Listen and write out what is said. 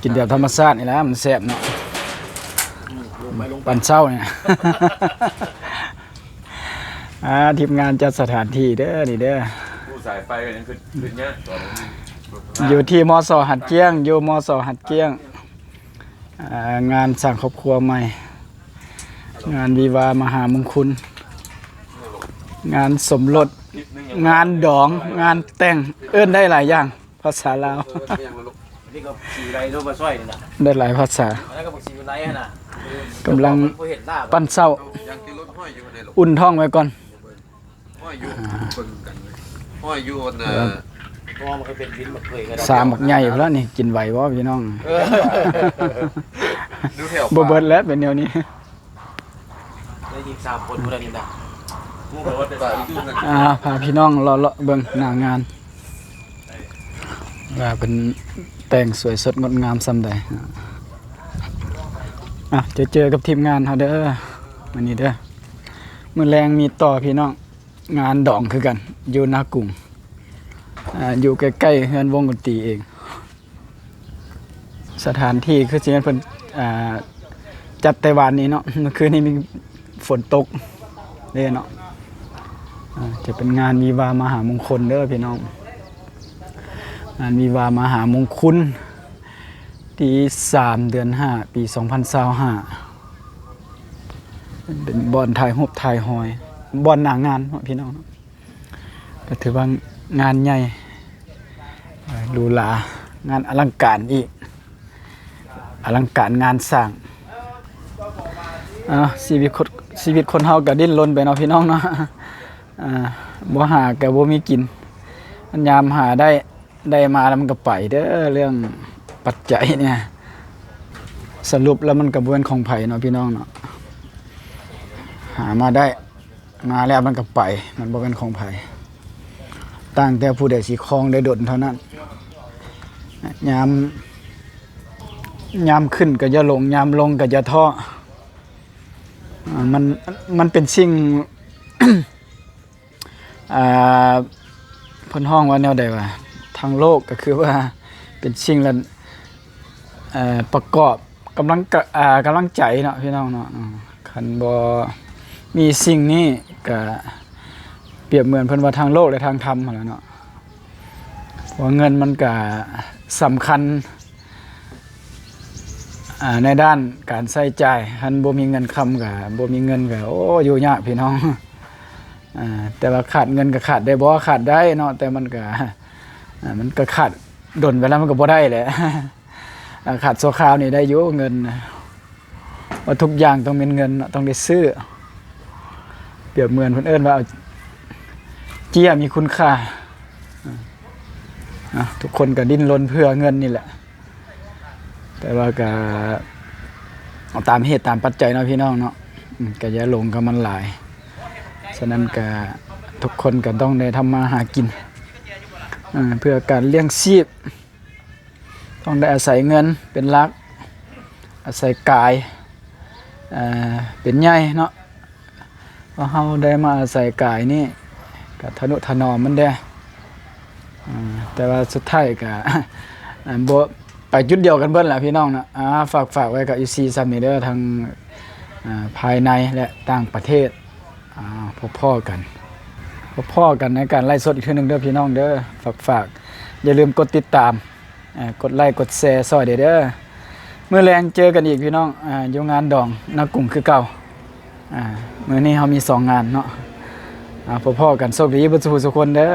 กินแบบธรรมชาตินี่แหละมันแซ่บเนาะปันเช้าเนี่ย ทีมงานจัดสถานที่เด้อนี่เด้อผู้สายไฟกันยังขึ้นเนี้ยอยู่ที่มส.หัดเกี้ยงอยู่มส.หัดเกี้ยงงานสร้างครอบครัวใหม่งานวิวาห์มหามงคลงานสมรสงานดองงานแต่งเอิ้นได้หลายอย่างภาษาลาวนี่ก็สีไรรูปมาช่วยนี่นะได้หลายภาษาแล้วก็บอกสีไรน่ะกำลังปั้นเศร้าอุ่นท้องไว้ก่อนห้อยอยู่มันเคยเป็นวินมาเคยก็ได้สามบักใหญ่แล้วนี่กินไหวบ่พี่น้องบ่เบิดแล้วเป็นแนวนี้ได้ยิง3 คนผู้ใดนี่นะพาพี่น้องเลาะเบิ่งหน้างานว่าเป็นแต่งสวยสดงดงามส่ำใดเจอกับทีมงานเฮาเด้อมื้อนี้เด้อมื้อแรงมีต่อพี่น้องงานดองคือกันอยู่นากุ้งอยู่ใกล้ๆเฮือนวงดนตรีเองสถานที่คือสิเพิ่นจัดแต่วันนี้เนาะเมื่อคืนนี้มีฝนตกเด้เนาะจะเป็นงานวิวาห์มหามงคลเด้อพี่น้องงานวิวาห์มหามงคลที่3 เดือน 5 ปี 2025เป็นบอนถ่ายรูปถ่ายหอยบอนหน้างานพี่น้องก็ถือว่างานใหญ่หรูหรางานอลังการอีกอลังการงานสร้างชีวิตคนเฮาก็ดิ้นรนไปเนาะพี่น้องเนาะบ่หาก็บ่มีกินมันยามหาได้มาแล้วมันก็ไปเด้อเรื่องปัจจัยเนี่ยสรุปแล้วมันก็บ่เป็นของไผเนาะพี่น้องเนาะหามาได้มาแล้วมันก็ไปมันบ่เป็นของไผต่างแต่ผู้ใดสิครองได้ดลเท่านั้นยามขึ้นก็อย่าลงยามลงก็อย่าท้อมันเป็นสิ่ง เพิ่นห้องว่าแนวใดว่าทางโลกก็คือว่าเป็นสิ่งละประกอบกำลังใจเนาะพี่น้องเนาะคันบ่มีสิ่งนี้ก็เปรียบเหมือนเพิ่นว่าทางโลกและทางธรรมนั่นแหละเนาะว่าเงินมันก็สำคัญในด้านการใช้จ่ายคันบ่มีเงินค้ำก็บ่มีเงินก็โอ้อยู่ยากพี่น้องแต่ว่าขาดเงินก็ขาดได้บ่ขาดได้เนาะแต่มันก็ขาดดนไปแล้วมันก็บ่ได้แหละขาดชั่วคราวนี่ได้อยู่เงินว่าทุกอย่างต้องเป็นเงินต้องได้ซื้อเปรียบเหมือนเพิ่นเอิ้นว่าเจี้ยมีคุณค่าทุกคนก็ดิ้นรนเพื่อเงินนี่แหละแต่ว่าก็เอาตามเหตุตามปัจจัยเนาะพี่น้องเนาะก็อย่าหลงกับมันหลายฉะนั้นก็ทุกคนก็ต้องได้ทำมาหากินเพื่อการเลี้ยงชีพต้องได้อาศัยเงินเป็นหลักอาศัยกายเป็นใหญ่เนาะพอเฮาได้มาอาศัยกายนี่ก็ทนุถนอมมันได้แต่ว่าสุดท้ายก็บ่ไปจุดเดียวกันเบิดแหละพี่น้องนะฝากไว้กับ EC ซัมนี่เด้อทางภายในและต่างประเทศพ่อกันในการไลฟ์สดอีกทีนึงเด้อพี่น้องเด้อฝากอย่าลืมกดติดตามกดไลค์กดแชร์ซอยเด้อเมื่อแรงเจอกันอีกพี่น้องอยู่งานดองนากุ้งคือเก่ามื้อนี้เฮามี2 งานเนาะพ่อกันโชคดีเบิดทุกคนเด้อ